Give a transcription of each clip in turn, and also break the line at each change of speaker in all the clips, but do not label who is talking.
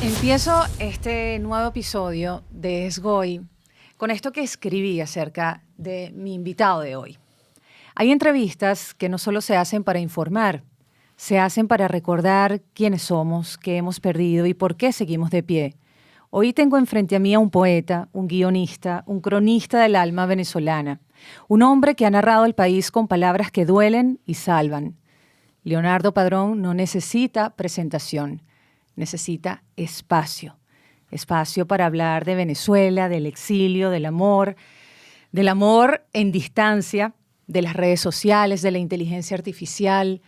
Empiezo este nuevo episodio de Esgoy con esto que escribí acerca de mi invitado de hoy. Hay entrevistas que no solo se hacen para informar, se hacen para recordar quiénes somos, qué hemos perdido y por qué seguimos de pie. Hoy tengo enfrente a mí a un poeta, un guionista, un cronista del alma venezolana, un hombre que ha narrado el país con palabras que duelen y salvan. Leonardo Padrón no necesita presentación. Necesita espacio. Espacio para hablar de Venezuela, del exilio, del amor en distancia, de las redes sociales, de la inteligencia artificial,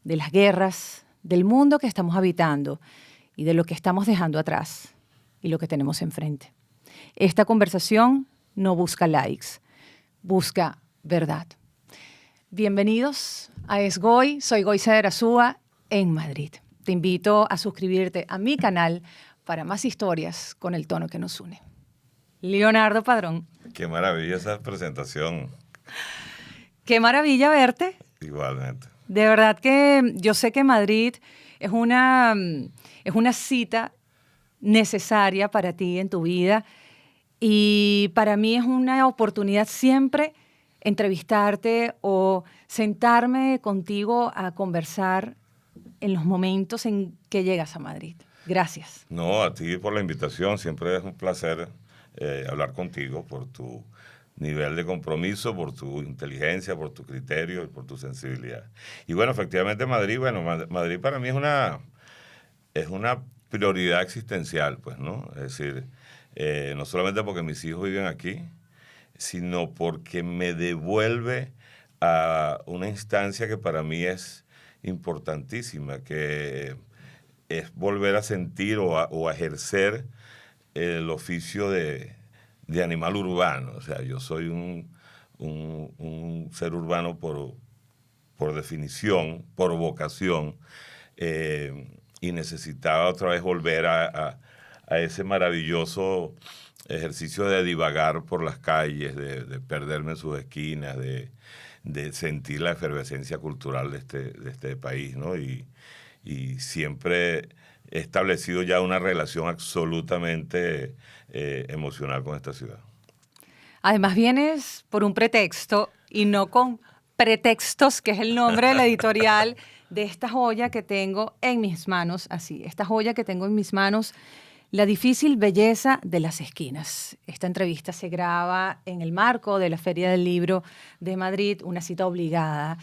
de las guerras, del mundo que estamos habitando y de lo que estamos dejando atrás y lo que tenemos enfrente. Esta conversación no busca likes, busca verdad. Bienvenidos a Esgoy, soy Goysa Erazúa en Madrid. Te invito a suscribirte a mi canal para más historias con el tono que nos une. Leonardo Padrón.
Qué maravilla esa presentación.
Qué maravilla verte.
Igualmente.
De verdad que yo sé que Madrid es una cita necesaria para ti en tu vida y para mí es una oportunidad siempre entrevistarte o sentarme contigo a conversar en los momentos en que llegas a Madrid. Gracias.
No, a ti por la invitación. Siempre es un placer hablar contigo por tu nivel de compromiso, por tu inteligencia, por tu criterio y por tu sensibilidad. Y bueno, efectivamente Madrid para mí es una prioridad existencial, pues, ¿no? Es decir, no solamente porque mis hijos viven aquí, sino porque me devuelve a una instancia que para mí es importantísima, que es volver a sentir o a ejercer el oficio de animal urbano. O sea, yo soy un ser urbano por definición, por vocación, y necesitaba otra vez volver a ese maravilloso ejercicio de divagar por las calles, de perderme en sus esquinas, de sentir la efervescencia cultural de este país, ¿no? Y siempre he establecido ya una relación absolutamente emocional con esta ciudad.
Además vienes por un pretexto y no con pretextos, que es el nombre de la editorial de esta joya que tengo en mis manos, así, esta joya que tengo en mis manos, La difícil belleza de las esquinas. Esta entrevista se graba en el marco de la Feria del Libro de Madrid, una cita obligada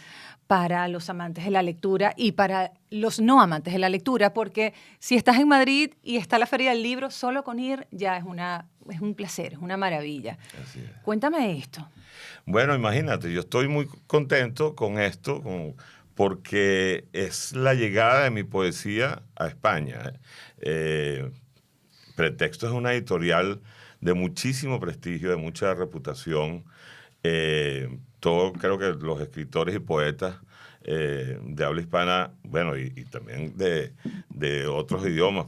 para los amantes de la lectura y para los no amantes de la lectura, porque si estás en Madrid y está la Feria del Libro, solo con ir ya es un placer, es una maravilla.
Así es.
Cuéntame esto.
Bueno, imagínate, yo estoy muy contento con esto, porque es la llegada de mi poesía a España. Pretexto es una editorial de muchísimo prestigio, de mucha reputación. Creo que los escritores y poetas de habla hispana, bueno, y también de otros idiomas,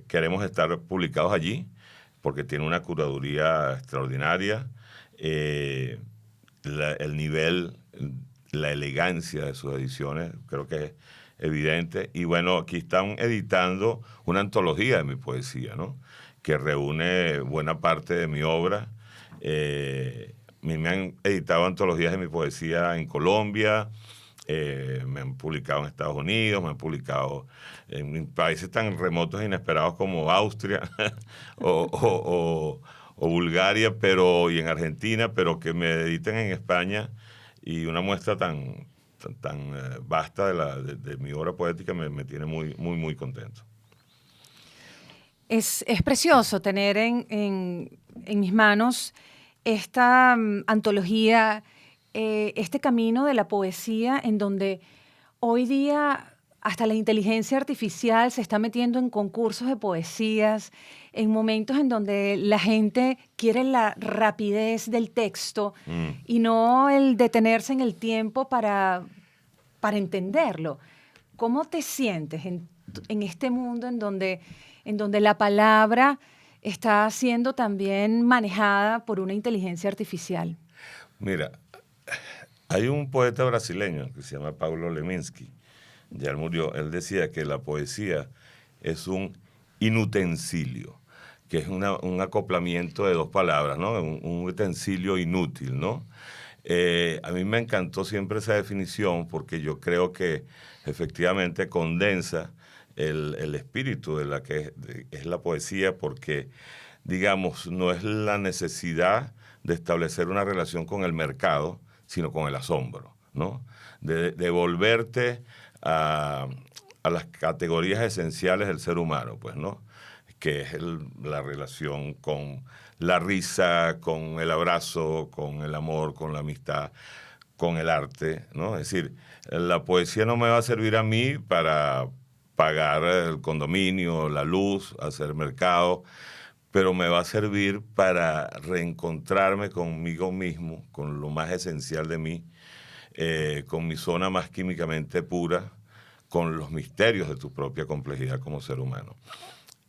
queremos estar publicados allí, porque tiene una curaduría extraordinaria, el nivel, la elegancia de sus ediciones, creo que es evidente. Y bueno, aquí están editando una antología de mi poesía, ¿no? Que reúne buena parte de mi obra. Me han editado antologías de mi poesía en Colombia, me han publicado en Estados Unidos, me han publicado en países tan remotos e inesperados como Austria o Bulgaria, y en Argentina, pero que me editen en España, y una muestra tan vasta de mi obra poética me tiene muy, muy, muy contento.
Es precioso tener en mis manos esta antología, este camino de la poesía en donde hoy día hasta la inteligencia artificial se está metiendo en concursos de poesías, en momentos en donde la gente quiere la rapidez del texto y no el detenerse en el tiempo para entenderlo. ¿Cómo te sientes en este mundo en donde la palabra está siendo también manejada por una inteligencia artificial?
Mira, hay un poeta brasileño que se llama Paulo Leminski, ya él murió. Él decía que la poesía es un inutensilio, que es un acoplamiento de dos palabras, ¿no? Un utensilio inútil, ¿no? A mí me encantó siempre esa definición porque yo creo que efectivamente condensa el espíritu de la que es la poesía, porque, digamos, no es la necesidad de establecer una relación con el mercado, sino con el asombro, ¿no? De volverte a las categorías esenciales del ser humano, pues, ¿no? Que es la relación con la risa, con el abrazo, con el amor, con la amistad, con el arte, ¿no? Es decir, la poesía no me va a servir a mí para pagar el condominio, la luz, hacer mercado, pero me va a servir para reencontrarme conmigo mismo, con lo más esencial de mí, con mi zona más químicamente pura, con los misterios de tu propia complejidad como ser humano.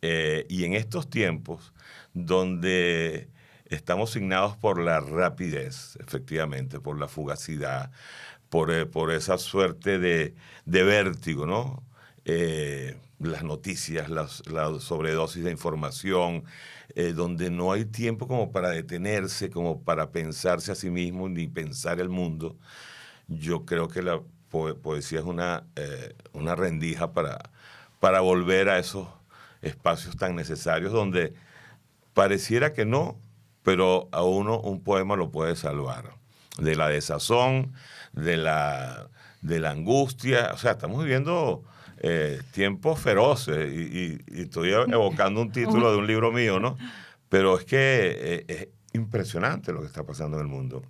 Y en estos tiempos donde estamos signados por la rapidez, efectivamente, por la fugacidad, por esa suerte de vértigo, ¿no? Las noticias, la sobredosis de información, donde no hay tiempo como para detenerse, como para pensarse a sí mismo, ni pensar el mundo. Yo creo que la poesía es una rendija para volver a esos espacios tan necesarios donde pareciera que no, pero a uno un poema lo puede salvar de la desazón, de la angustia. O sea, estamos viviendo tiempos feroces y estoy evocando un título de un libro mío, ¿no? Pero es que es impresionante lo que está pasando en el mundo.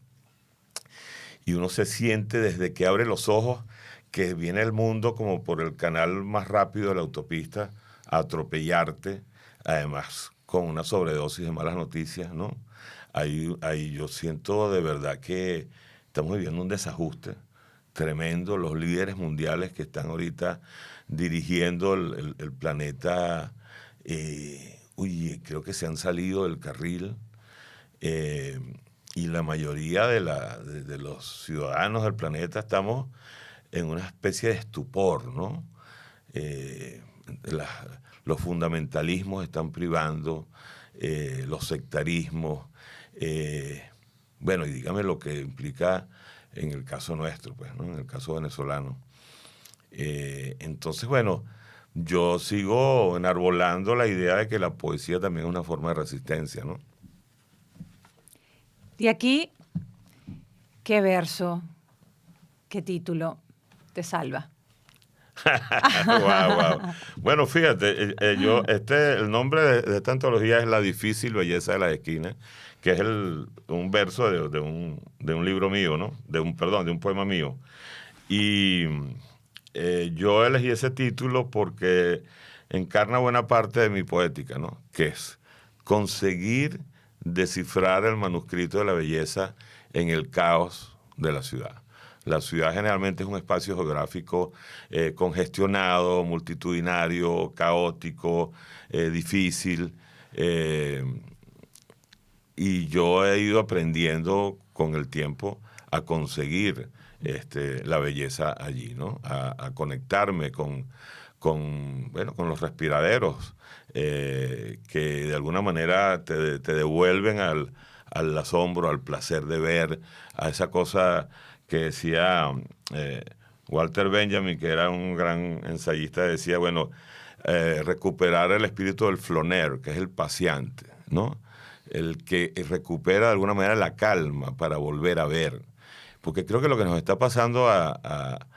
Y uno se siente desde que abre los ojos que viene el mundo como por el canal más rápido de la autopista a atropellarte, además con una sobredosis de malas noticias, ¿no? Ahí yo siento de verdad que estamos viviendo un desajuste tremendo. Los líderes mundiales que están ahorita dirigiendo el planeta, creo que se han salido del carril. Y la mayoría de los ciudadanos del planeta estamos en una especie de estupor, ¿no? Los fundamentalismos están privando, los sectarismos, bueno, y dígame lo que implica en el caso nuestro, pues, ¿no? En el caso venezolano. Entonces, bueno, yo sigo enarbolando la idea de que la poesía también es una forma de resistencia, ¿no?
Y aquí, ¿qué verso, qué título te salva?
Wow. Bueno, fíjate, el nombre de esta antología es La difícil belleza de las esquinas, que es un verso de un libro mío, ¿no? De un poema mío. Y yo elegí ese título porque encarna buena parte de mi poética, ¿no? Que es conseguir descifrar el manuscrito de la belleza en el caos de la ciudad. La ciudad generalmente es un espacio geográfico congestionado, multitudinario, caótico, difícil. Y yo he ido aprendiendo con el tiempo a conseguir la belleza allí, ¿no? A conectarme con los respiraderos que de alguna manera te devuelven al asombro, al placer de ver, a esa cosa que decía Walter Benjamin, que era un gran ensayista, decía, bueno, recuperar el espíritu del flâneur, que es el paseante, ¿no? El que recupera de alguna manera la calma para volver a ver. Porque creo que lo que nos está pasando a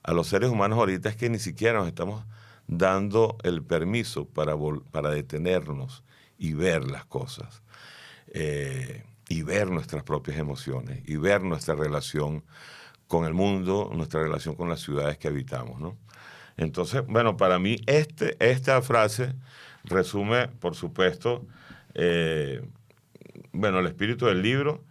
los seres humanos ahorita es que ni siquiera nos estamos dando el permiso para detenernos y ver las cosas, y ver nuestras propias emociones, y ver nuestra relación con el mundo, nuestra relación con las ciudades que habitamos, ¿no? Entonces, bueno, para mí esta frase resume, por supuesto, el espíritu del libro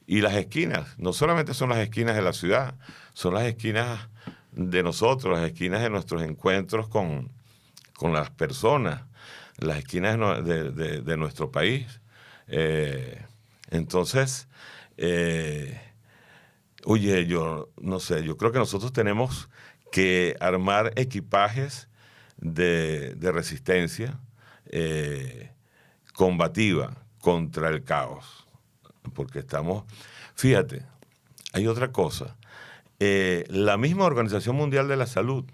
y las esquinas. No solamente son las esquinas de la ciudad, son las esquinas de nosotros, las esquinas de nuestros encuentros con las personas, las esquinas de nuestro país. Entonces, yo no sé, yo creo que nosotros tenemos que armar equipajes de resistencia, combativa contra el caos. Porque fíjate, hay otra cosa. La misma Organización Mundial de la Salud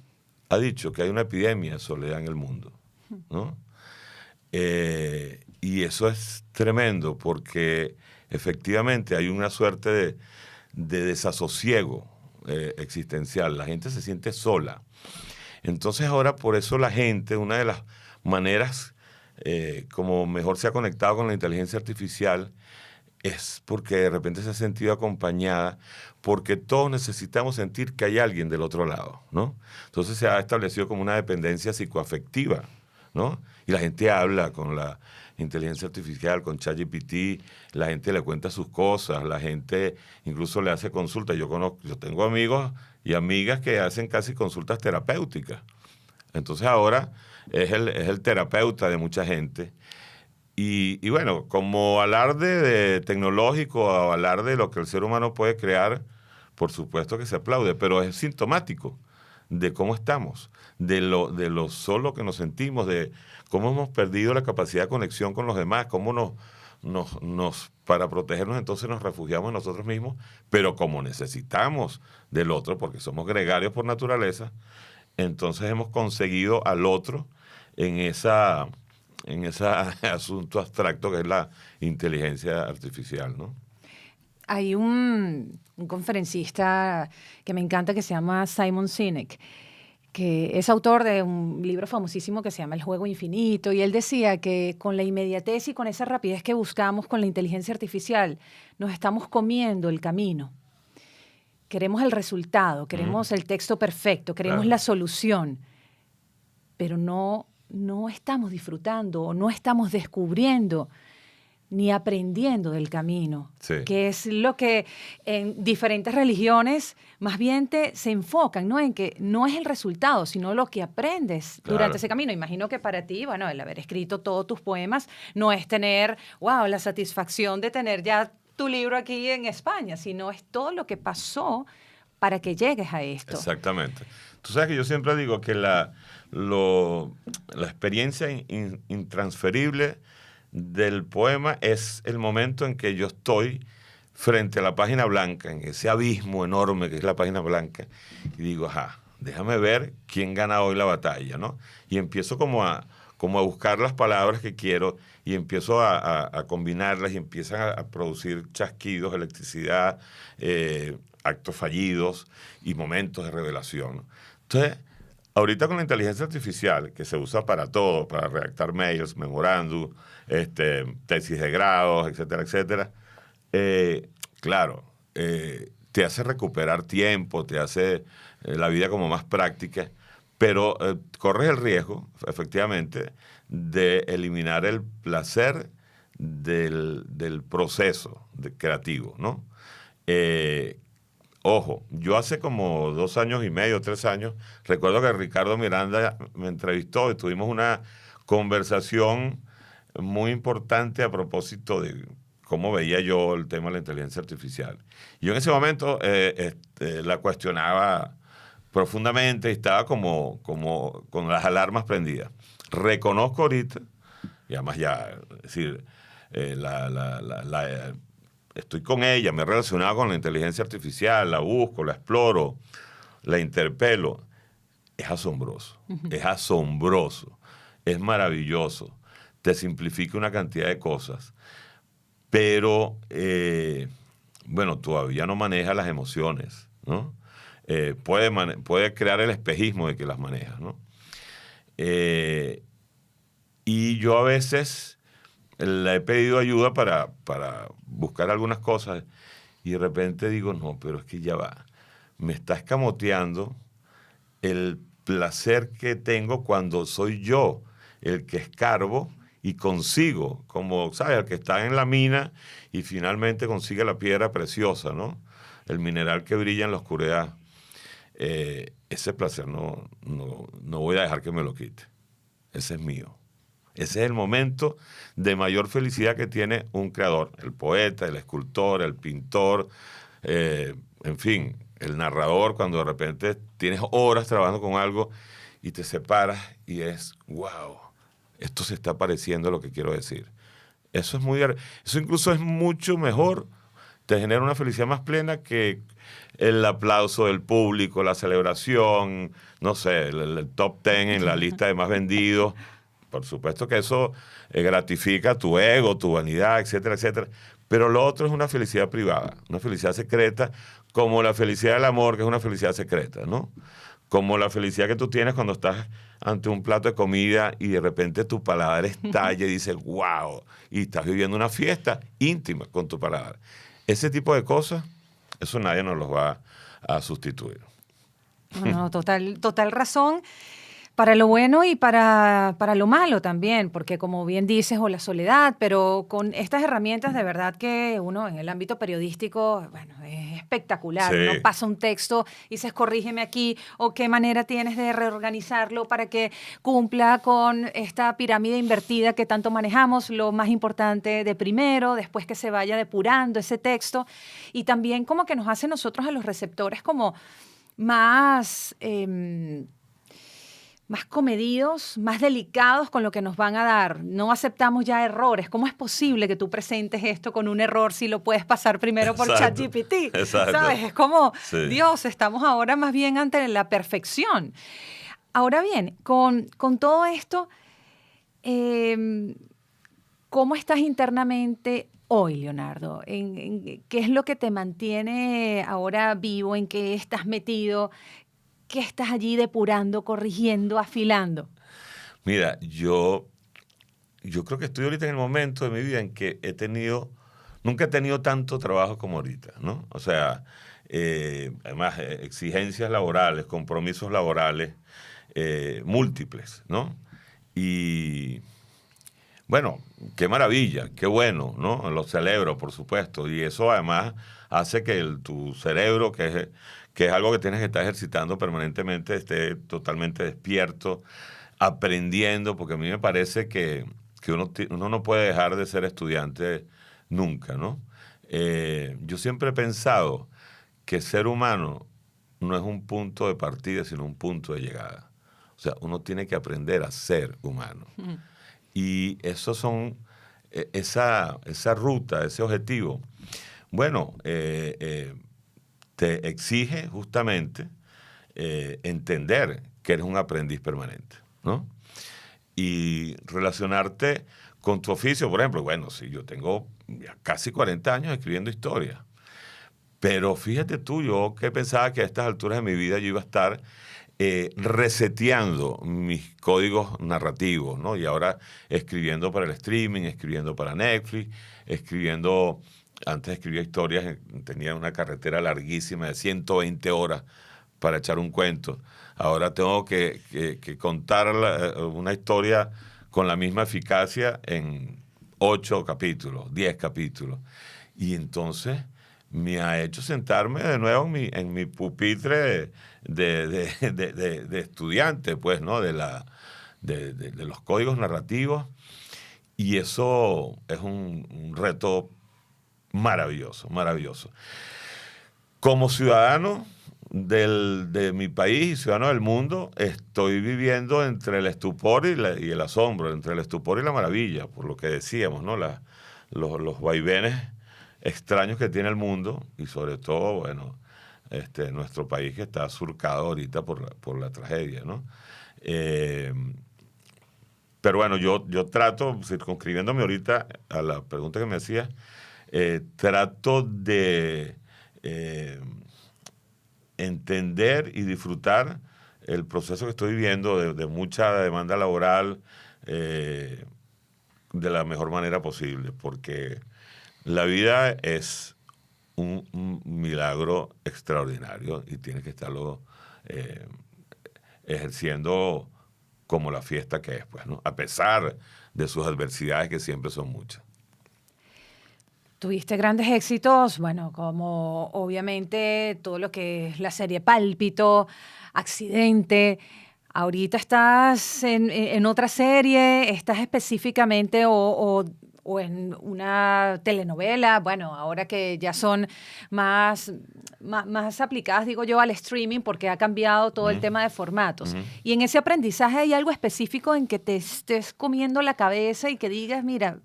ha dicho que hay una epidemia de soledad en el mundo, ¿no? Y eso es tremendo porque efectivamente hay una suerte de desasosiego existencial. La gente se siente sola. Entonces ahora por eso la gente, una de las maneras como mejor se ha conectado con la inteligencia artificial es porque de repente se ha sentido acompañada, porque todos necesitamos sentir que hay alguien del otro lado, ¿no? Entonces se ha establecido como una dependencia psicoafectiva, ¿no? Y la gente habla con la inteligencia artificial, con ChatGPT, la gente le cuenta sus cosas, la gente incluso le hace consultas. Yo tengo amigos y amigas que hacen casi consultas terapéuticas. Entonces ahora es el terapeuta de mucha gente. Y bueno, como alarde de tecnológico, alarde de lo que el ser humano puede crear, por supuesto que se aplaude, pero es sintomático de cómo estamos, de lo solo que nos sentimos, de cómo hemos perdido la capacidad de conexión con los demás, cómo para protegernos entonces nos refugiamos en nosotros mismos, pero como necesitamos del otro, porque somos gregarios por naturaleza, entonces hemos conseguido al otro en ese asunto abstracto que es la inteligencia artificial, ¿no?
Hay un conferencista que me encanta que se llama Simon Sinek, que es autor de un libro famosísimo que se llama El juego infinito, y él decía que con la inmediatez y con esa rapidez que buscamos con la inteligencia artificial, nos estamos comiendo el camino. Queremos el resultado, queremos el texto perfecto, queremos la solución, pero no estamos disfrutando o no estamos descubriendo ni aprendiendo del camino, que es lo que en diferentes religiones más bien se enfocan, ¿no? En que no es el resultado, sino lo que aprendes durante ese camino. Imagino que para ti, bueno, el haber escrito todos tus poemas no es tener, wow, la satisfacción de tener ya tu libro aquí en España, sino es todo lo que pasó para que llegues a esto.
Exactamente. Tú sabes que yo siempre digo que la experiencia intransferible del poema es el momento en que yo estoy frente a la página blanca, en ese abismo enorme que es la página blanca, y digo, déjame ver quién gana hoy la batalla, ¿no? Y empiezo como a buscar las palabras que quiero y empiezo a combinarlas y empiezan a producir chasquidos, electricidad, actos fallidos y momentos de revelación. Entonces, ahorita con la inteligencia artificial, que se usa para todo, para redactar mails, memorándum, tesis de grados, etcétera, etcétera, claro, te hace recuperar tiempo, te hace la vida como más práctica, pero corres el riesgo, efectivamente, de eliminar el placer del proceso creativo, ¿no? Ojo, yo hace como 2 años y medio, 3 años, recuerdo que Ricardo Miranda me entrevistó y tuvimos una conversación muy importante a propósito de cómo veía yo el tema de la inteligencia artificial. Yo en ese momento la cuestionaba profundamente y estaba como con las alarmas prendidas. Reconozco ahorita, y además ya, es decir, estoy con ella, me he relacionado con la inteligencia artificial, la busco, la exploro, la interpelo. Es asombroso, es asombroso, es maravilloso, te simplifica una cantidad de cosas, pero, bueno, todavía no maneja las emociones, ¿no? Puede crear el espejismo de que las maneja, ¿no? Y yo a veces le he pedido ayuda para buscar algunas cosas y de repente digo, no, pero es que ya va, me está escamoteando el placer que tengo cuando soy yo el que escarbo y consigo, como, ¿sabes? El que está en la mina y finalmente consigue la piedra preciosa, ¿no? El mineral que brilla en la oscuridad. Ese placer no voy a dejar que me lo quite. Ese es mío. Ese es el momento de mayor felicidad que tiene un creador. El poeta, el escultor, el pintor, en fin, el narrador, cuando de repente tienes horas trabajando con algo y te separas y es wow. esto se está pareciendo a lo que quiero decir. Eso incluso es mucho mejor, te genera una felicidad más plena que el aplauso del público, la celebración, no sé, el top 10 en la lista de más vendidos. Por supuesto que eso gratifica tu ego, tu vanidad, etcétera, etcétera. Pero lo otro es una felicidad privada, una felicidad secreta, como la felicidad del amor, que es una felicidad secreta, ¿no? Como la felicidad que tú tienes cuando estás ante un plato de comida y de repente tu paladar estalla y dices, wow, y estás viviendo una fiesta íntima con tu paladar. Ese tipo de cosas, eso nadie nos los va a sustituir.
No, total razón. Para lo bueno y para lo malo también, porque como bien dices, o la soledad, pero con estas herramientas de verdad que uno en el ámbito periodístico, bueno, es espectacular.
Sí.
Uno pasa un texto y dices, corrígeme aquí, o qué manera tienes de reorganizarlo para que cumpla con esta pirámide invertida que tanto manejamos, lo más importante de primero, después que se vaya depurando ese texto, y también como que nos hace nosotros a los receptores como más... más comedidos, más delicados con lo que nos van a dar. No aceptamos ya errores. ¿Cómo es posible que tú presentes esto con un error si lo puedes pasar primero por ChatGPT?
Exacto.
¿Sabes? Es como,
sí.
Dios, estamos ahora más bien ante la perfección. Ahora bien, con todo esto, ¿cómo estás internamente hoy, Leonardo? ¿Qué es lo que te mantiene ahora vivo? ¿En qué estás metido? ¿Qué estás allí depurando, corrigiendo, afilando?
Mira, yo creo que estoy ahorita en el momento de mi vida en que nunca he tenido tanto trabajo como ahorita, ¿no? O sea, además, exigencias laborales, compromisos laborales múltiples, ¿no? Y bueno, qué maravilla, qué bueno, ¿no? Lo celebro, por supuesto. Y eso además hace que tu cerebro, que es algo que tienes que estar ejercitando permanentemente, esté totalmente despierto, aprendiendo, porque a mí me parece que uno no puede dejar de ser estudiante nunca, ¿no? Yo siempre he pensado que ser humano no es un punto de partida, sino un punto de llegada. O sea, uno tiene que aprender a ser humano. Y esa ruta, ese objetivo, bueno, te exige justamente entender que eres un aprendiz permanente, ¿no? Y relacionarte con tu oficio, por ejemplo, bueno, sí, yo tengo ya casi 40 años escribiendo historia, pero fíjate tú, yo que pensaba que a estas alturas de mi vida yo iba a estar reseteando mis códigos narrativos, ¿no? Y ahora escribiendo para el streaming, escribiendo para Netflix, antes escribía historias, tenía una carretera larguísima de 120 horas para echar un cuento. Ahora tengo que contar una historia con la misma eficacia en 8 capítulos, 10 capítulos. Y entonces me ha hecho sentarme de nuevo en mi pupitre de estudiante, pues, ¿no? De los códigos narrativos. Y eso es un reto maravilloso, maravilloso. Como ciudadano de mi país y ciudadano del mundo, estoy viviendo entre el estupor y el asombro, entre el estupor y la maravilla, por lo que decíamos, ¿no? Los vaivenes extraños que tiene el mundo y sobre todo, bueno, nuestro país que está surcado ahorita por la tragedia, ¿no? Pero bueno, yo trato, circunscribiéndome ahorita a la pregunta que me hacías, trato de entender y disfrutar el proceso que estoy viviendo de mucha demanda laboral de la mejor manera posible, porque la vida es un milagro extraordinario y tienes que estarlo ejerciendo como la fiesta que es, pues, ¿no? A pesar de sus adversidades, que siempre son muchas.
Tuviste grandes éxitos, bueno, como obviamente todo lo que es la serie Pálpito, Accidente. Ahorita estás en otra serie, estás específicamente o o en una telenovela, bueno, ahora que ya son más aplicadas, digo yo, al streaming porque ha cambiado todo el tema de formatos. Y en ese aprendizaje hay algo específico en que te estés comiendo la cabeza y que digas, mira,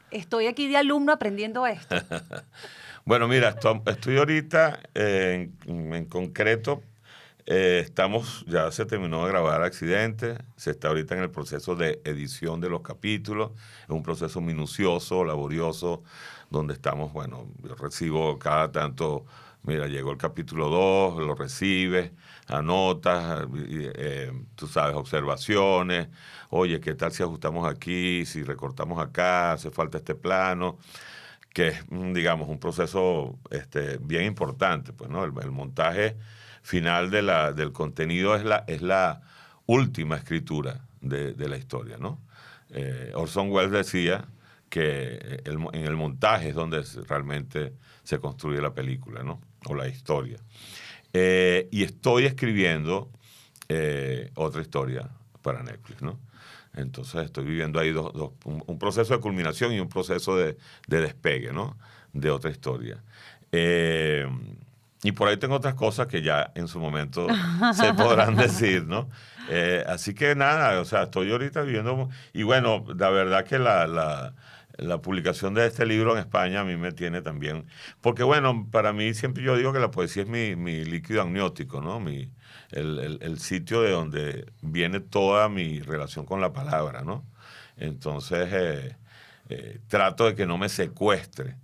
estoy aquí de alumno aprendiendo esto.
Bueno, mira, estoy ahorita en concreto. Ya se terminó de grabar Accidente, se está ahorita en el proceso de edición de los capítulos, es un proceso minucioso, laborioso, donde estamos, bueno, yo recibo cada tanto, mira, llegó el capítulo 2, lo recibes, anotas, tú sabes, observaciones, oye, ¿qué tal si ajustamos aquí, si recortamos acá, hace falta este plano? Que es, digamos, un proceso bien importante, pues, ¿no? El montaje final del contenido es la última escritura de la historia, ¿no? Orson Welles decía que en el montaje es donde realmente se construye la película, ¿no? O la historia. Y estoy escribiendo otra historia para Netflix, ¿no? Entonces estoy viviendo ahí un proceso de culminación y un proceso de despegue, ¿no? De otra historia. Y por ahí tengo otras cosas que ya en su momento se podrán decir, ¿no? Así que nada, o sea, estoy ahorita viviendo... Y bueno, la verdad que la publicación de este libro en España a mí me tiene también... Porque bueno, para mí siempre yo digo que la poesía es mi líquido amniótico, ¿no? El sitio de donde viene toda mi relación con la palabra, ¿no? Entonces, trato de que no me secuestre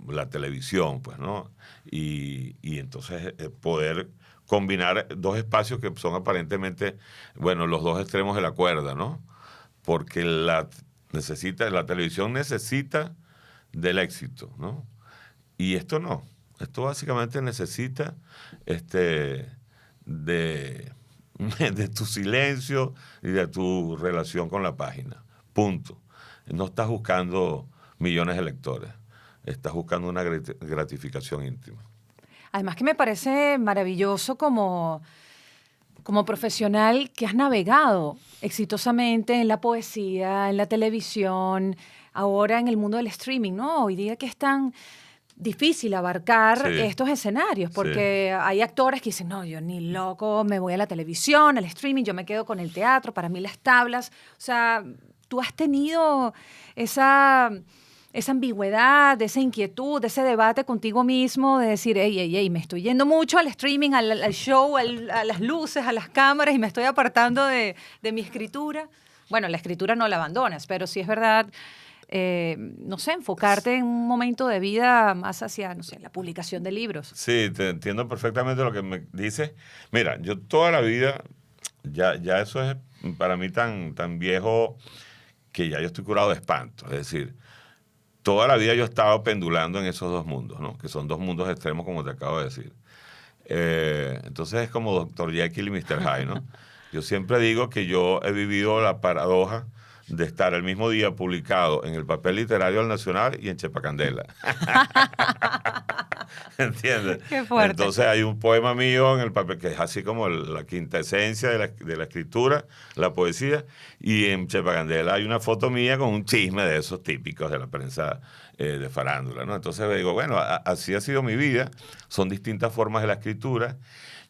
la televisión, pues, ¿no? Y entonces poder combinar dos espacios que son aparentemente, bueno, los dos extremos de la cuerda, ¿no? Porque la televisión necesita del éxito, ¿no? Y esto no. Esto básicamente necesita de tu silencio y de tu relación con la página. Punto. No estás buscando millones de lectores. Estás buscando una gratificación íntima.
Además que me parece maravilloso como profesional que has navegado exitosamente en la poesía, en la televisión, ahora en el mundo del streaming, ¿no? Hoy día que es tan difícil abarcar estos escenarios, porque hay actores que dicen, no, yo ni loco me voy a la televisión, al streaming, yo me quedo con el teatro, para mí las tablas. O sea, tú has tenido esa ambigüedad, esa inquietud, ese debate contigo mismo de decir, me estoy yendo mucho al streaming, al show, a las luces, a las cámaras y me estoy apartando de mi escritura. Bueno, la escritura no la abandonas, pero sí es verdad, no sé, enfocarte en un momento de vida más hacia, no sé, la publicación de libros.
Sí, te entiendo perfectamente lo que me dices. Mira, yo toda la vida, ya eso es para mí tan viejo que ya yo estoy curado de espanto. Es decir, toda la vida yo he estado pendulando en esos dos mundos, ¿no? Que son dos mundos extremos, como te acabo de decir. Entonces es como Dr. Jekyll y Mr. Hyde, ¿no? Yo siempre digo que yo he vivido la paradoja de estar el mismo día publicado en el Papel Literario del Nacional y en Chepacandela. ¿Entiendes?
Qué fuerte.
Entonces hay un poema mío en el papel que es así como la quinta esencia de la escritura, la poesía, y en Chepacandela hay una foto mía con un chisme de esos típicos de la prensa de farándula, ¿no? Entonces digo, bueno, así ha sido mi vida, son distintas formas de la escritura.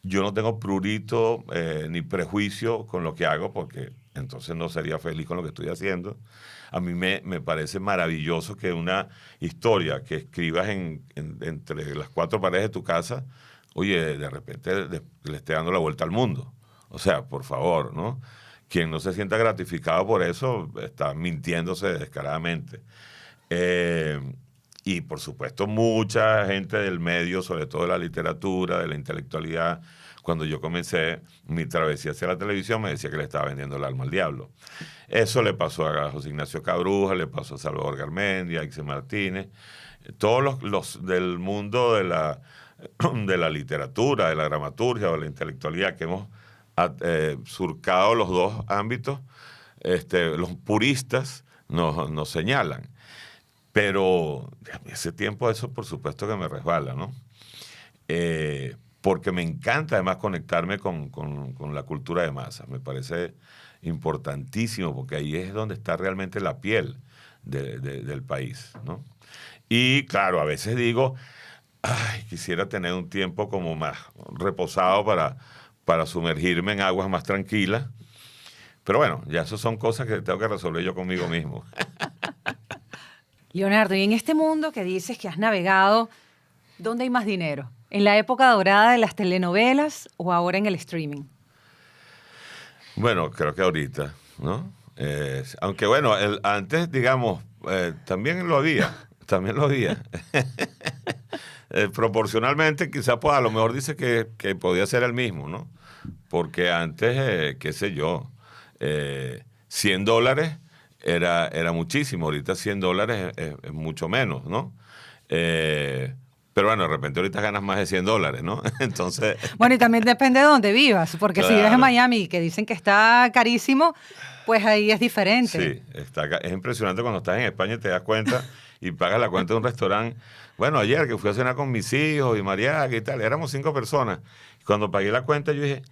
Yo no tengo prurito ni prejuicio con lo que hago porque entonces no sería feliz con lo que estoy haciendo. A mí me parece maravilloso que una historia que escribas entre las cuatro paredes de tu casa, oye, de repente le esté dando la vuelta al mundo. O sea, por favor, ¿no? Quien no se sienta gratificado por eso está mintiéndose descaradamente. Y por supuesto mucha gente del medio, sobre todo de la literatura, de la intelectualidad, cuando yo comencé mi travesía hacia la televisión me decía que le estaba vendiendo el alma al diablo. Eso le pasó a José Ignacio Cabruja, le pasó a Salvador Garmendia, a Ixel Martínez, todos los del mundo de la literatura, de la dramaturgia o de la intelectualidad que hemos surcado los dos ámbitos, los puristas nos señalan. Pero ese tiempo eso por supuesto que me resbala, ¿no? porque me encanta además conectarme con la cultura de masas. Me parece importantísimo, porque ahí es donde está realmente la piel del país, ¿no? Y claro, a veces digo, ay, quisiera tener un tiempo como más reposado para sumergirme en aguas más tranquilas. Pero bueno, ya eso son cosas que tengo que resolver yo conmigo mismo.
Leonardo, y en este mundo que dices que has navegado, ¿dónde hay más dinero? ¿En la época dorada de las telenovelas o ahora en el streaming?
Bueno, creo que ahorita, ¿no? Aunque bueno, antes, digamos, también lo había, también lo había. Proporcionalmente, quizás pues a lo mejor dice que podía ser el mismo, ¿no? Porque antes, qué sé yo, $100 era muchísimo, ahorita $100 es mucho menos, ¿no? Pero bueno, de repente ahorita ganas más de $100, ¿no? Entonces,
Bueno, y también depende de dónde vivas, porque si vives en
claro.
Miami, que dicen que está carísimo, pues ahí es diferente.
Sí, es impresionante cuando estás en España y te das cuenta y pagas la cuenta de un restaurante. Bueno, ayer que fui a cenar con mis hijos y María y tal, éramos 5 personas. Y cuando pagué la cuenta, yo dije,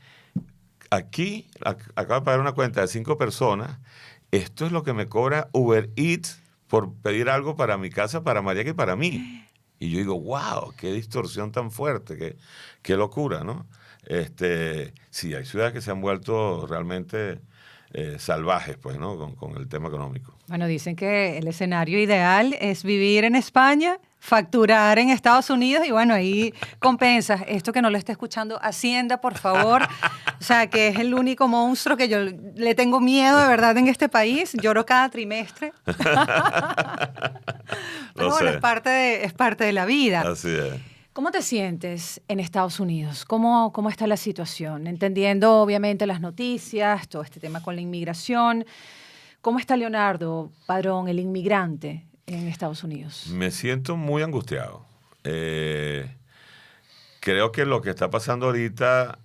aquí acabo de pagar una cuenta de 5 personas, esto es lo que me cobra Uber Eats por pedir algo para mi casa, para María y para mí. Y yo digo, wow, qué distorsión tan fuerte, qué locura, ¿no? Sí, hay ciudades que se han vuelto realmente salvajes, pues, ¿no? Con el tema económico.
Bueno, dicen que el escenario ideal es vivir en España, facturar en Estados Unidos y bueno, ahí compensas. Esto que no lo está escuchando Hacienda, por favor. O sea, que es el único monstruo que yo le tengo miedo de verdad en este país. Lloro cada trimestre. Pero
Lo
bueno,
sé,
es parte de la vida.
así es.
¿Cómo te sientes en Estados Unidos? ¿Cómo está la situación? Entendiendo obviamente las noticias, todo este tema con la inmigración. ¿Cómo está Leonardo Padrón, el inmigrante, en Estados Unidos?
Me siento muy angustiado. Creo que lo que está pasando ahorita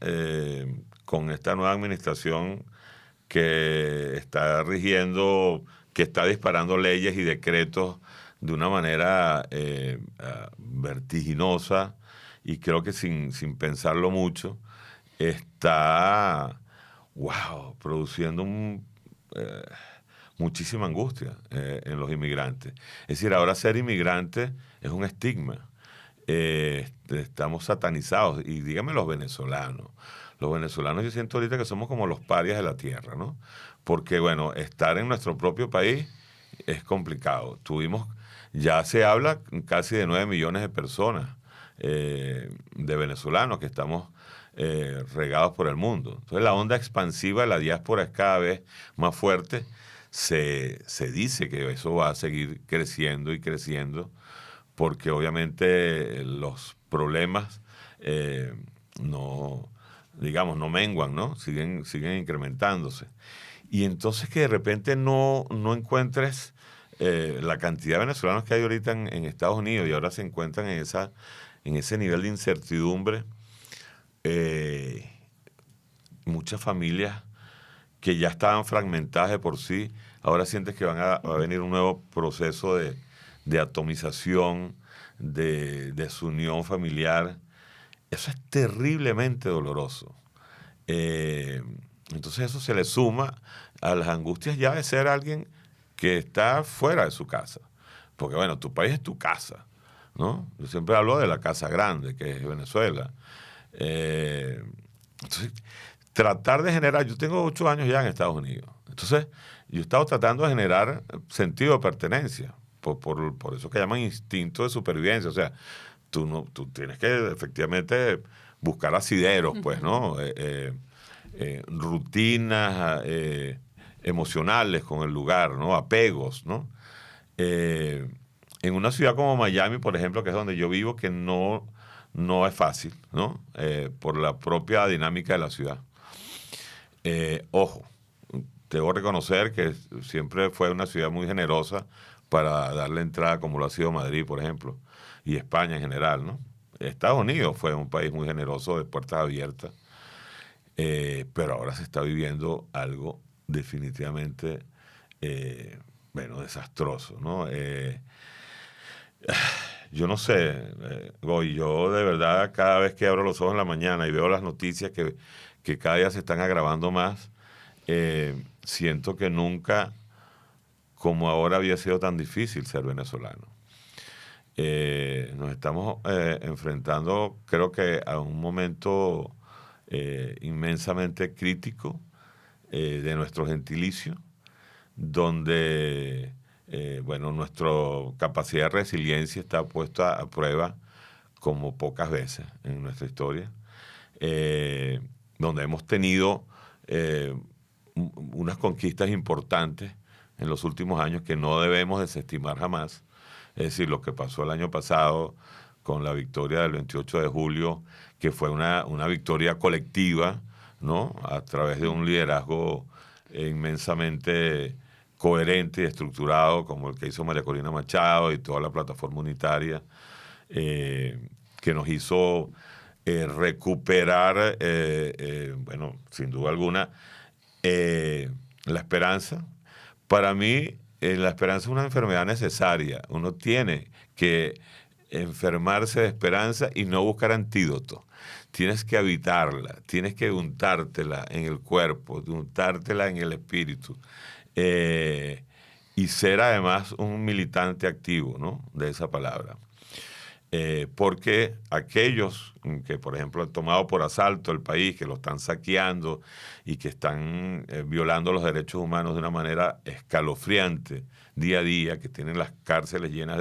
con esta nueva administración que está rigiendo, que está disparando leyes y decretos de una manera vertiginosa y creo que sin pensarlo mucho, está, wow, produciendo muchísima angustia en los inmigrantes. Es decir, ahora ser inmigrante es un estigma. Estamos satanizados. Y dígame los venezolanos. Los venezolanos yo siento ahorita que somos como los parias de la tierra, ¿no? Porque, bueno, estar en nuestro propio país es complicado. Ya se habla casi de 9 millones de personas, de venezolanos que estamos regados por el mundo. Entonces la onda expansiva de la diáspora es cada vez más fuerte. Se dice que eso va a seguir creciendo y creciendo porque obviamente los problemas no, digamos, no menguan, ¿no? Siguen incrementándose. Y entonces que de repente no encuentres la cantidad de venezolanos que hay ahorita en Estados Unidos y ahora se encuentran en ese nivel de incertidumbre, muchas familias que ya estaban fragmentadas de por sí, ahora sientes que va a venir un nuevo proceso de atomización, de desunión familiar. Eso es terriblemente doloroso. Entonces eso se le suma a las angustias ya de ser alguien que está fuera de su casa. Porque bueno, tu país es tu casa, ¿no? Yo siempre hablo de la casa grande, que es Venezuela. Entonces, tratar de generar, yo tengo 8 años ya en Estados Unidos, entonces yo he estado tratando de generar sentido de pertenencia, por eso que llaman instinto de supervivencia, o sea, tú tienes que efectivamente buscar asideros, pues, ¿no? Rutinas emocionales con el lugar, ¿no? Apegos, ¿no? En una ciudad como Miami, por ejemplo, que es donde yo vivo, que no es fácil, ¿no? Por la propia dinámica de la ciudad. Ojo, debo reconocer que siempre fue una ciudad muy generosa para darle entrada, como lo ha sido Madrid, por ejemplo, y España en general, ¿no? Estados Unidos fue un país muy generoso de puertas abiertas, pero ahora se está viviendo algo definitivamente, bueno, desastroso, ¿no? yo no sé, Goy, yo de verdad cada vez que abro los ojos en la mañana y veo las noticias que cada día se están agravando más, siento que nunca como ahora había sido tan difícil ser venezolano. Nos estamos enfrentando, creo que a un momento inmensamente crítico de nuestro gentilicio, donde bueno, nuestra capacidad de resiliencia está puesta a prueba como pocas veces en nuestra historia, donde hemos tenido unas conquistas importantes en los últimos años que no debemos desestimar jamás. Es decir, lo que pasó el año pasado con la victoria del 28 de julio, que fue una victoria colectiva, ¿no? A través de un liderazgo inmensamente coherente y estructurado, como el que hizo María Corina Machado y toda la plataforma unitaria, que nos hizo recuperar, bueno, sin duda alguna, la esperanza. Para mí, la esperanza es una enfermedad necesaria. Uno tiene que enfermarse de esperanza y no buscar antídoto. Tienes que habitarla, tienes que untártela en el cuerpo, untártela en el espíritu. Y ser además un militante activo, ¿no?, de esa palabra. Porque aquellos que, por ejemplo, han tomado por asalto el país, que lo están saqueando y que están violando los derechos humanos de una manera escalofriante día a día, que tienen las cárceles llenas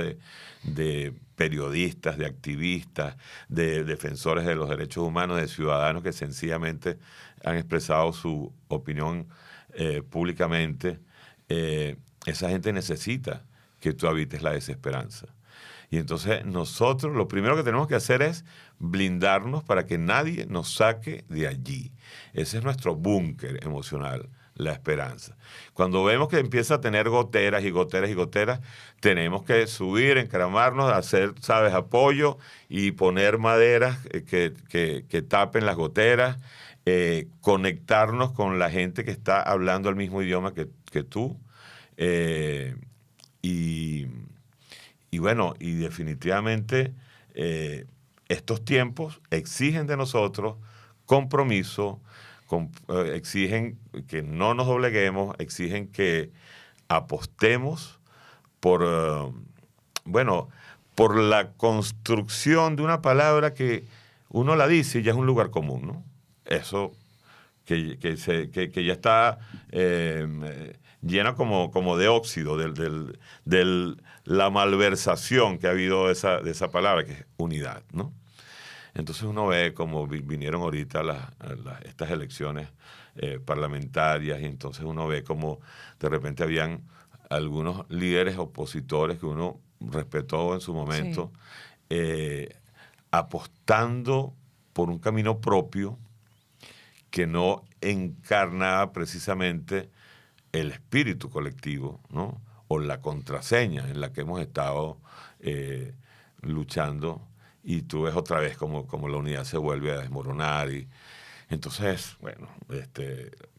de periodistas, de activistas, de defensores de los derechos humanos, de ciudadanos que sencillamente han expresado su opinión públicamente, esa gente necesita que tú habites la desesperanza. Y entonces nosotros lo primero que tenemos que hacer es blindarnos para que nadie nos saque de allí. Ese es nuestro búnker emocional, la esperanza. Cuando vemos que empieza a tener goteras y goteras y goteras, tenemos que subir, encaramarnos, hacer, ¿sabes?, apoyo y poner maderas que tapen las goteras, conectarnos con la gente que está hablando el mismo idioma que tú. Y bueno, y definitivamente estos tiempos exigen de nosotros compromiso, exigen que no nos dobleguemos, exigen que apostemos por, bueno, por la construcción de una palabra que uno la dice y ya es un lugar común, ¿no? Eso que ya está llena como de óxido de la malversación que ha habido de esa palabra, que es unidad, ¿no? Entonces uno ve como vinieron ahorita estas elecciones parlamentarias, y entonces uno ve como de repente habían algunos líderes opositores que uno respetó en su momento, sí, apostando por un camino propio que no encarnaba precisamente el espíritu colectivo, ¿no?, o la contraseña en la que hemos estado luchando, y tú ves otra vez como la unidad se vuelve a desmoronar. Y entonces, bueno,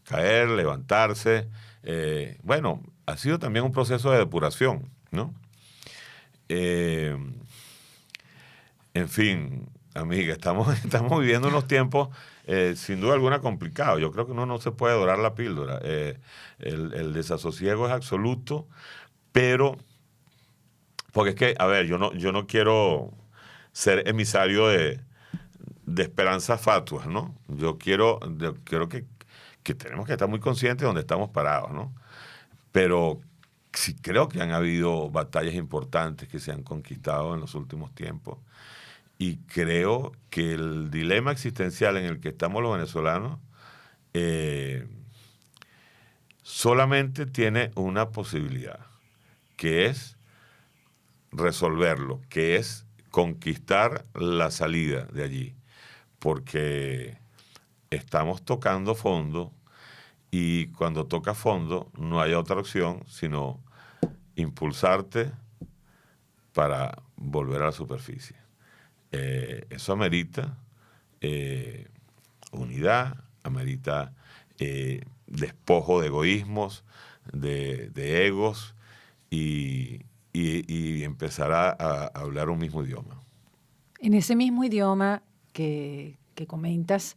caer, levantarse, bueno, ha sido también un proceso de depuración, ¿no? En fin, amiga, estamos viviendo unos tiempos sin duda alguna complicados. Yo creo que uno no se puede dorar la píldora. El desasosiego es absoluto, pero porque es que, a ver, yo no quiero ser emisario de esperanzas fatuas, ¿no? Yo creo que tenemos que estar muy conscientes de dónde estamos parados, ¿no? Pero sí creo que han habido batallas importantes que se han conquistado en los últimos tiempos. Y creo que el dilema existencial en el que estamos los venezolanos solamente tiene una posibilidad, que es resolverlo, que es conquistar la salida de allí, porque estamos tocando fondo, y cuando toca fondo no hay otra opción sino impulsarte para volver a la superficie. Eso amerita unidad, amerita despojo de egoísmos, de egos, y y empezar a hablar un mismo idioma.
En ese mismo idioma que comentas,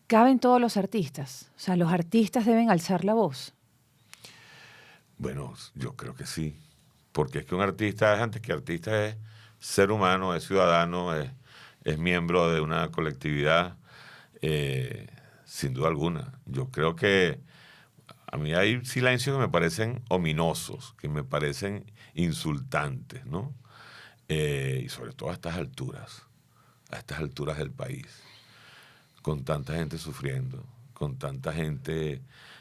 ¿caben todos los artistas? O sea, ¿los artistas deben alzar la voz?
Bueno, yo creo que sí, porque es que un artista es antes que artista, es ser humano, es ciudadano, es miembro de una colectividad, sin duda alguna. Yo creo que a mí hay silencios que me parecen ominosos, que me parecen insultantes, ¿no? Y sobre todo a estas alturas del país, con tanta gente sufriendo, con tanta gente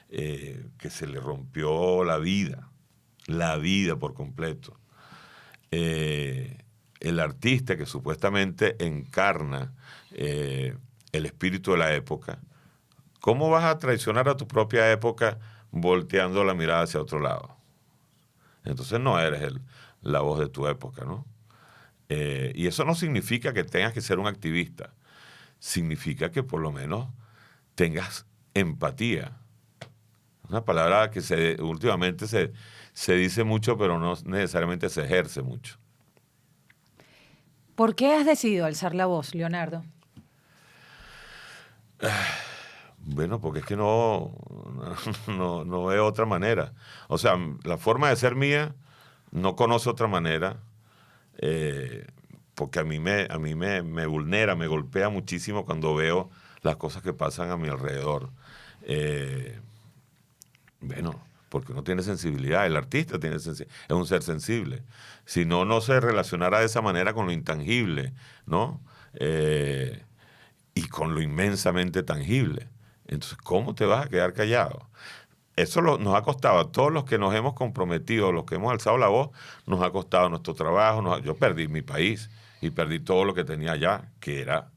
que se le rompió la vida por completo. El artista que supuestamente encarna el espíritu de la época, ¿cómo vas a traicionar a tu propia época volteando la mirada hacia otro lado? Entonces no eres la voz de tu época, ¿no? Y eso no significa que tengas que ser un activista. Significa que por lo menos tengas empatía. Una palabra que últimamente se dice mucho, pero no necesariamente se ejerce mucho.
¿Por qué has decidido alzar la voz, Leonardo?
Bueno, porque es que no veo otra manera. O sea, la forma de ser mía no conoce otra manera, porque a mí me vulnera, me golpea muchísimo cuando veo las cosas que pasan a mi alrededor. Bueno, porque uno tiene sensibilidad, el artista es un ser sensible. Si no, no se relacionara de esa manera con lo intangible, ¿no? Y con lo inmensamente tangible. Entonces, ¿cómo te vas a quedar callado? Eso nos ha costado a todos los que nos hemos comprometido, los que hemos alzado la voz, nos ha costado nuestro trabajo. Yo perdí mi país y perdí todo lo que tenía allá, que era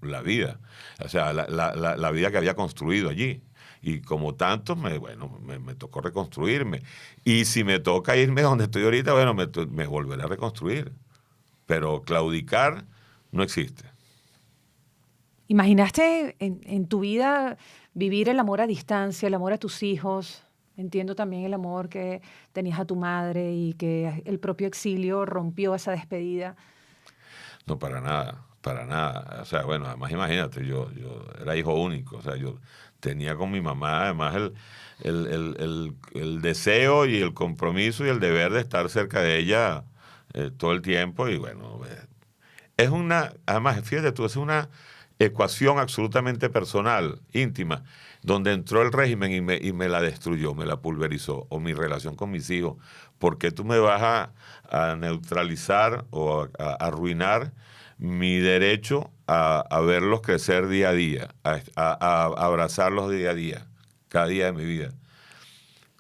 la vida. O sea, la vida que había construido allí. Y como tantos, me tocó reconstruirme. Y si me toca irme donde estoy ahorita, bueno, me volveré a reconstruir. Pero claudicar no existe.
¿Imaginaste en tu vida vivir el amor a distancia, el amor a tus hijos? Entiendo también el amor que tenías a tu madre y que el propio exilio rompió esa despedida.
No, para nada, para nada. O sea, bueno, además imagínate, yo era hijo único, o sea, yo tenía con mi mamá además el deseo y el compromiso y el deber de estar cerca de ella todo el tiempo y bueno, además, fíjate tú, es una ecuación absolutamente personal, íntima, donde entró el régimen y me la destruyó, me la pulverizó, o mi relación con mis hijos. ¿Por qué tú me vas a neutralizar o a arruinar mi derecho a verlos crecer día a día, a abrazarlos día a día, cada día de mi vida?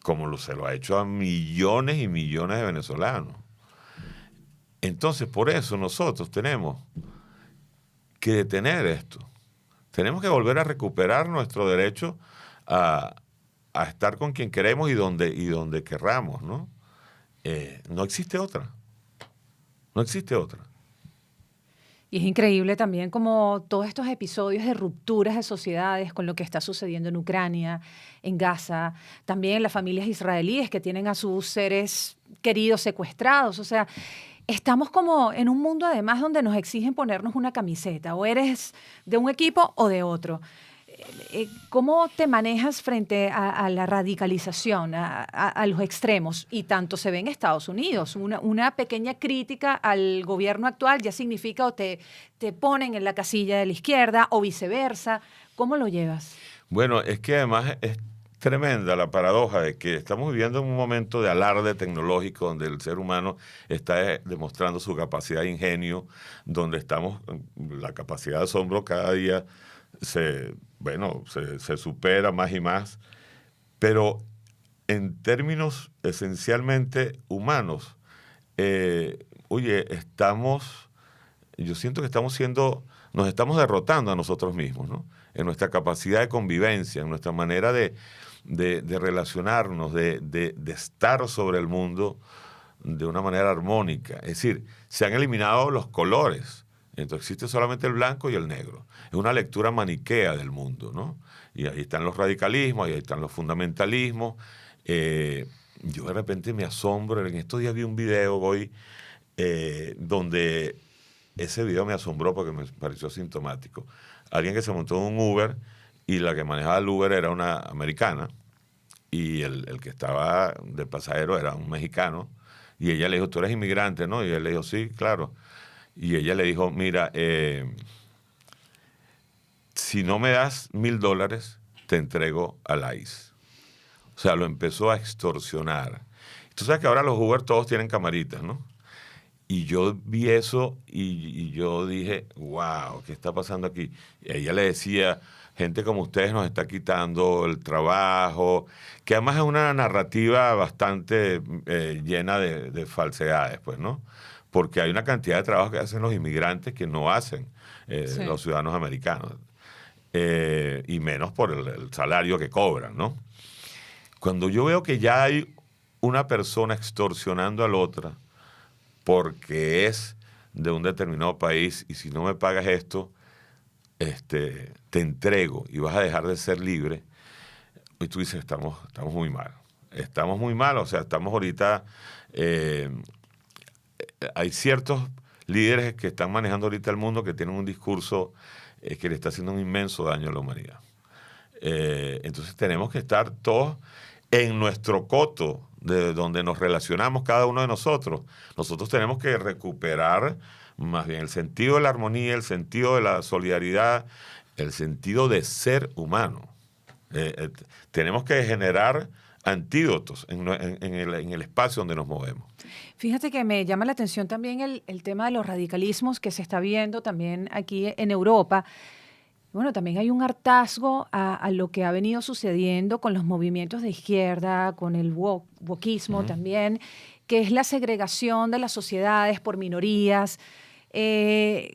Como se lo ha hecho a millones y millones de venezolanos. Entonces, por eso nosotros tenemos que detener esto. Tenemos que volver a recuperar nuestro derecho a estar con quien queremos y donde querramos, ¿no? No existe otra. No existe otra.
Y es increíble también como todos estos episodios de rupturas de sociedades con lo que está sucediendo en Ucrania, en Gaza, también las familias israelíes que tienen a sus seres queridos secuestrados. O sea, estamos como en un mundo además donde nos exigen ponernos una camiseta, o eres de un equipo o de otro. ¿Cómo te manejas frente a la radicalización, a los extremos? Y tanto se ve en Estados Unidos. Una pequeña crítica al gobierno actual ya significa o te ponen en la casilla de la izquierda o viceversa. ¿Cómo lo llevas?
Bueno, es que además es tremenda la paradoja de que estamos viviendo en un momento de alarde tecnológico donde el ser humano está demostrando su capacidad de ingenio, donde la capacidad de asombro cada día se supera más y más, pero en términos esencialmente humanos, yo siento que nos estamos derrotando a nosotros mismos, ¿no? En nuestra capacidad de convivencia, en nuestra manera de relacionarnos, de estar sobre el mundo de una manera armónica. Es decir, se han eliminado los colores. Entonces existe solamente el blanco y el negro. Es una lectura maniquea del mundo, ¿no? Y ahí están los radicalismos, ahí están los fundamentalismos. yo de repente me asombro. En estos días vi un video hoy donde ese video me asombró porque me pareció sintomático. Alguien que se montó en un Uber y la que manejaba el Uber era una americana y el que estaba de pasajero era un mexicano y ella le dijo, tú eres inmigrante, ¿no? Y él le dijo, sí, claro. Y ella le dijo, mira, si no me das $1,000, te entrego al ICE. O sea, lo empezó a extorsionar. Tú sabes que ahora los Uber todos tienen camaritas, ¿no? Y yo vi eso y yo dije, wow, ¿qué está pasando aquí? Y ella le decía, gente como ustedes nos está quitando el trabajo, que además es una narrativa bastante llena de falsedades, pues, ¿no? Porque hay una cantidad de trabajo que hacen los inmigrantes que no hacen
Sí.
los ciudadanos americanos, y menos por el salario que cobran, ¿no? Cuando yo veo que ya hay una persona extorsionando a la otra, porque es de un determinado país y si no me pagas esto, te entrego y vas a dejar de ser libre. Y tú dices, estamos muy mal. Estamos muy mal, o sea, estamos ahorita... hay ciertos líderes que están manejando ahorita el mundo que tienen un discurso que le está haciendo un inmenso daño a la humanidad. Entonces tenemos que estar todos en nuestro coto de donde nos relacionamos cada uno de nosotros. Nosotros tenemos que recuperar más bien el sentido de la armonía, el sentido de la solidaridad, el sentido de ser humano. Tenemos que generar antídotos en el espacio donde nos movemos.
Fíjate que me llama la atención también el tema de los radicalismos que se está viendo también aquí en Europa. Bueno, también hay un hartazgo a lo que ha venido sucediendo con los movimientos de izquierda, con el wokismo también, que es la segregación de las sociedades por minorías, que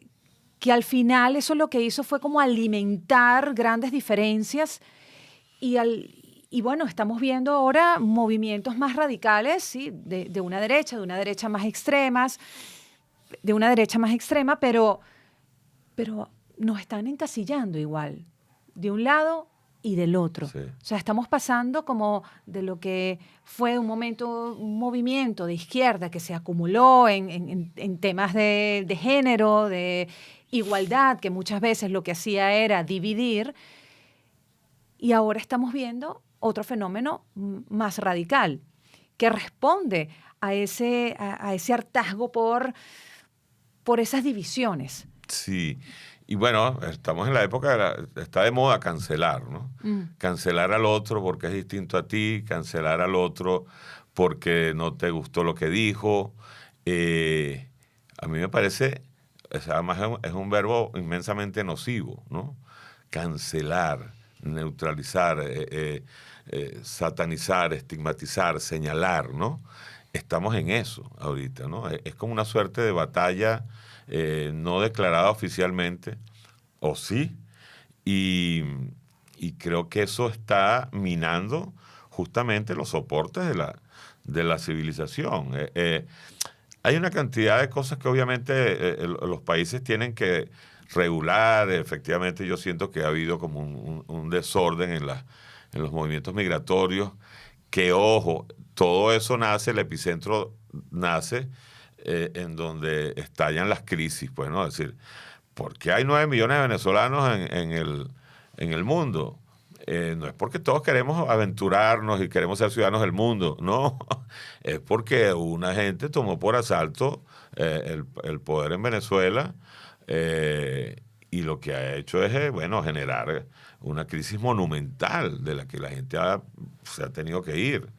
al final eso lo que hizo fue como alimentar grandes diferencias y bueno, estamos viendo ahora movimientos más radicales, ¿sí? de una derecha más extremas, de una derecha más extrema, pero nos están encasillando igual, de un lado y del otro.
Sí.
O sea, estamos pasando como de lo que fue un movimiento de izquierda que se acumuló en temas de género, de igualdad, que muchas veces lo que hacía era dividir, y ahora estamos viendo otro fenómeno más radical, que responde a ese hartazgo por esas divisiones.
Sí, y bueno, estamos en la época, está de moda cancelar, ¿no? Cancelar al otro porque es distinto a ti, cancelar al otro porque no te gustó lo que dijo. A mí me parece, o sea, además es un verbo inmensamente nocivo, ¿no? Cancelar, neutralizar, satanizar, estigmatizar, señalar, ¿no? Estamos en eso ahorita, ¿no? Es como una suerte de batalla no declarada oficialmente, o sí, y creo que eso está minando justamente los soportes de la civilización. Hay una cantidad de cosas que obviamente los países tienen que regular. Efectivamente, yo siento que ha habido como un desorden en los movimientos migratorios, que ojo, todo eso nace, el epicentro nace en donde estallan las crisis, pues, ¿no? Es decir, ¿por qué hay 9 millones de venezolanos en el mundo? No es porque todos queremos aventurarnos y queremos ser ciudadanos del mundo, no. Es porque una gente tomó por asalto el poder en Venezuela, y lo que ha hecho es, bueno, generar una crisis monumental de la que la gente se ha tenido que ir.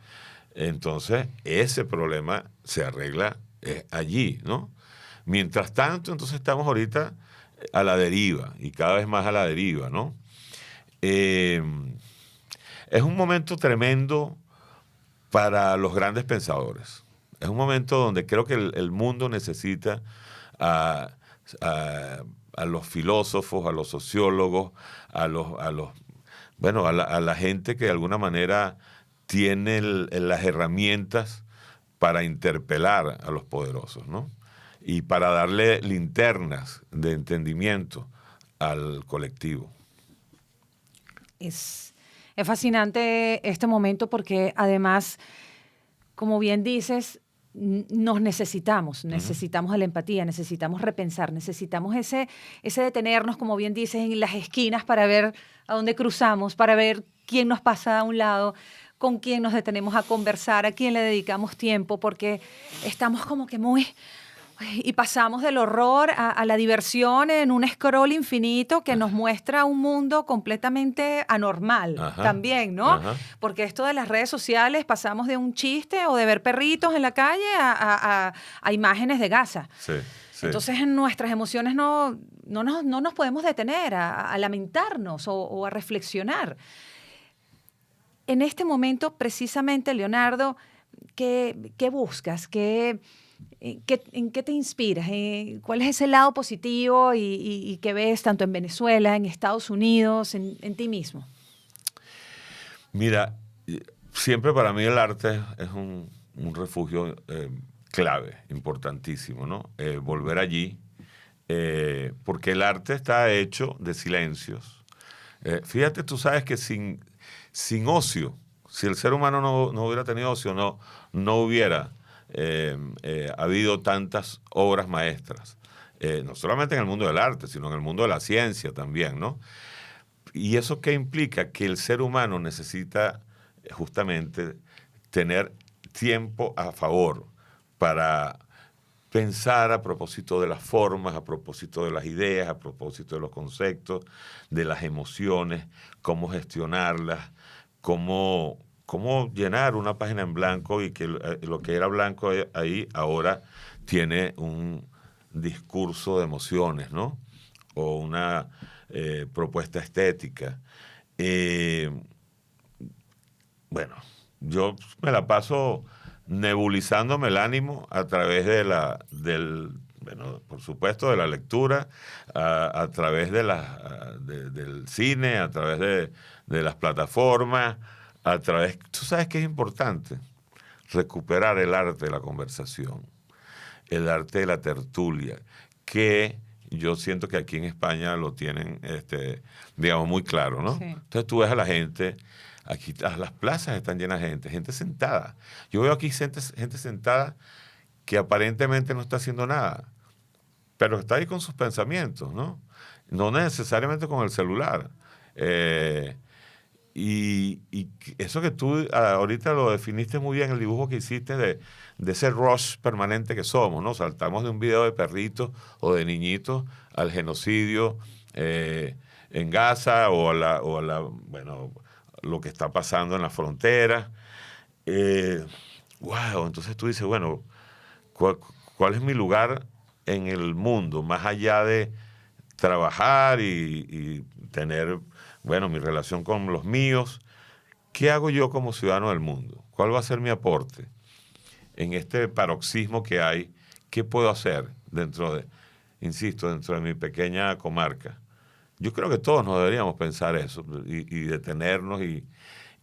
Entonces, ese problema se arregla allí, ¿no? Mientras tanto, entonces estamos ahorita a la deriva y cada vez más a la deriva, ¿no? Es un momento tremendo para los grandes pensadores. Es un momento donde creo que el mundo necesita a, a los filósofos, a los sociólogos, bueno, a la gente que de alguna manera tiene las herramientas para interpelar a los poderosos, ¿no? Y para darle linternas de entendimiento al colectivo.
Es fascinante este momento porque además como bien dices, nos necesitamos de la empatía, necesitamos repensar, necesitamos ese detenernos, como bien dices, en las esquinas para ver a dónde cruzamos, para ver quién nos pasa a un lado, con quién nos detenemos a conversar, a quién le dedicamos tiempo, porque estamos como que muy... Y pasamos del horror a la diversión en un scroll infinito que nos muestra un mundo completamente anormal también, ¿no? Porque esto de las redes sociales pasamos de un chiste o de ver perritos en la calle a imágenes de Gaza.
Sí, sí.
Entonces en nuestras emociones no nos podemos detener a lamentarnos o a reflexionar. En este momento, precisamente, Leonardo, ¿qué buscas? ¿En qué te inspiras? ¿Cuál es ese lado positivo y que ves tanto en Venezuela, en Estados Unidos, en ti mismo?
Mira, siempre para mí el arte es un refugio clave, importantísimo, ¿no? Volver allí, porque el arte está hecho de silencios. Fíjate, tú sabes que sin ocio, si el ser humano no hubiera tenido ocio, no hubiera habido tantas obras maestras, no solamente en el mundo del arte, sino en el mundo de la ciencia también, ¿no? ¿Y eso qué implica? Que el ser humano necesita justamente tener tiempo a favor para pensar a propósito de las formas, a propósito de las ideas, a propósito de los conceptos, de las emociones, cómo gestionarlas, cómo llenar una página en blanco y que lo que era blanco ahí ahora tiene un discurso de emociones, ¿no? O una propuesta estética. Bueno, yo me la paso nebulizándome el ánimo a través por supuesto, de la lectura, a través del cine, a través de las plataformas, tú sabes que es importante recuperar el arte de la conversación, el arte de la tertulia, que yo siento que aquí en España lo tienen, digamos, muy claro, ¿no? Sí. Entonces tú ves a la gente, aquí las plazas están llenas de gente sentada. Yo veo aquí gente sentada que aparentemente no está haciendo nada, pero está ahí con sus pensamientos, ¿no? No necesariamente con el celular. Y eso que tú ahorita lo definiste muy bien, el dibujo que hiciste de ese rush permanente que somos, ¿no? Saltamos de un video de perritos o de niñitos al genocidio en Gaza o lo que está pasando en la frontera. Wow, entonces tú dices, bueno, ¿cuál es mi lugar en el mundo? Más allá de trabajar y tener, bueno, mi relación con los míos, ¿qué hago yo como ciudadano del mundo? ¿Cuál va a ser mi aporte en este paroxismo que hay? ¿Qué puedo hacer dentro de mi pequeña comarca? Yo creo que todos nos deberíamos pensar eso y detenernos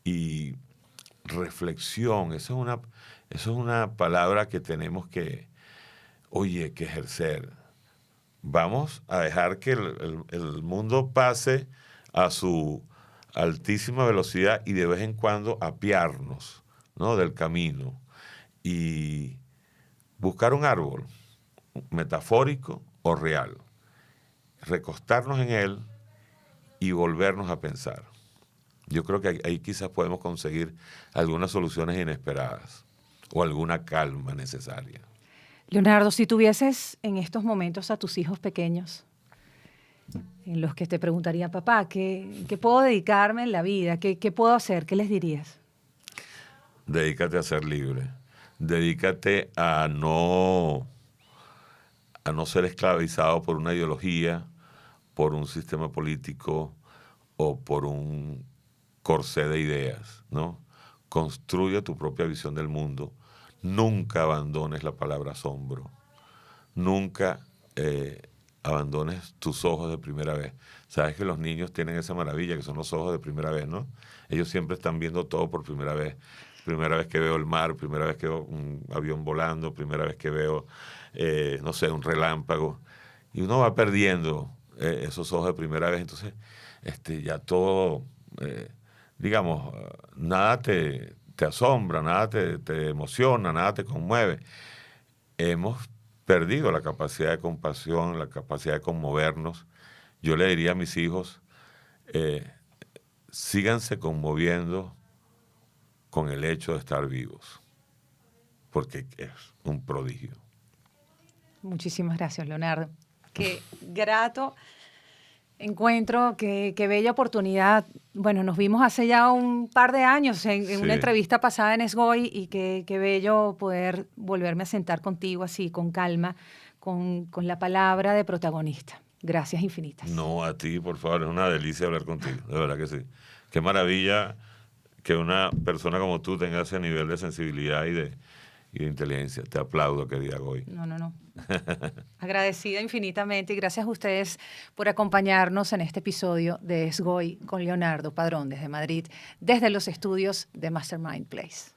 y reflexión. Eso es una palabra que tenemos que ejercer. Vamos a dejar que el mundo pase a su altísima velocidad y de vez en cuando apiarnos, ¿no?, del camino y buscar un árbol metafórico o real, recostarnos en él y volvernos a pensar. Yo creo que ahí quizás podemos conseguir algunas soluciones inesperadas o alguna calma necesaria.
Leonardo, si tuvieses en estos momentos a tus hijos pequeños, en los que te preguntaría, papá, ¿qué puedo dedicarme en la vida? ¿Qué puedo hacer? ¿Qué les dirías?
Dedícate a ser libre. Dedícate a no ser esclavizado por una ideología, por un sistema político o por un corsé de ideas, ¿no? Construye tu propia visión del mundo. Nunca abandones la palabra asombro. Nunca abandones tus ojos de primera vez. Sabes que los niños tienen esa maravilla que son los ojos de primera vez, ¿no? Ellos siempre están viendo todo por primera vez. Primera vez que veo el mar, primera vez que veo un avión volando, primera vez que veo, no sé, un relámpago. Y uno va perdiendo esos ojos de primera vez. Entonces, ya todo, digamos, nada te te asombra, nada te emociona, nada te conmueve. Hemos perdido la capacidad de compasión, la capacidad de conmovernos. Yo le diría a mis hijos, síganse conmoviendo con el hecho de estar vivos, porque es un prodigio.
Muchísimas gracias, Leonardo. Qué grato encuentro, qué bella oportunidad. Bueno, nos vimos hace ya un par de años en una entrevista pasada en Esgoy y qué bello poder volverme a sentar contigo así, con calma, con la palabra de protagonista. Gracias infinitas.
No, a ti, por favor, es una delicia hablar contigo, de verdad que sí. Qué maravilla que una persona como tú tenga ese nivel de sensibilidad y de inteligencia. Te aplaudo, querida Goy.
No. Agradecida infinitamente y gracias a ustedes por acompañarnos en este episodio de Esgoy con Leonardo Padrón desde Madrid, desde los estudios de Mastermind Place.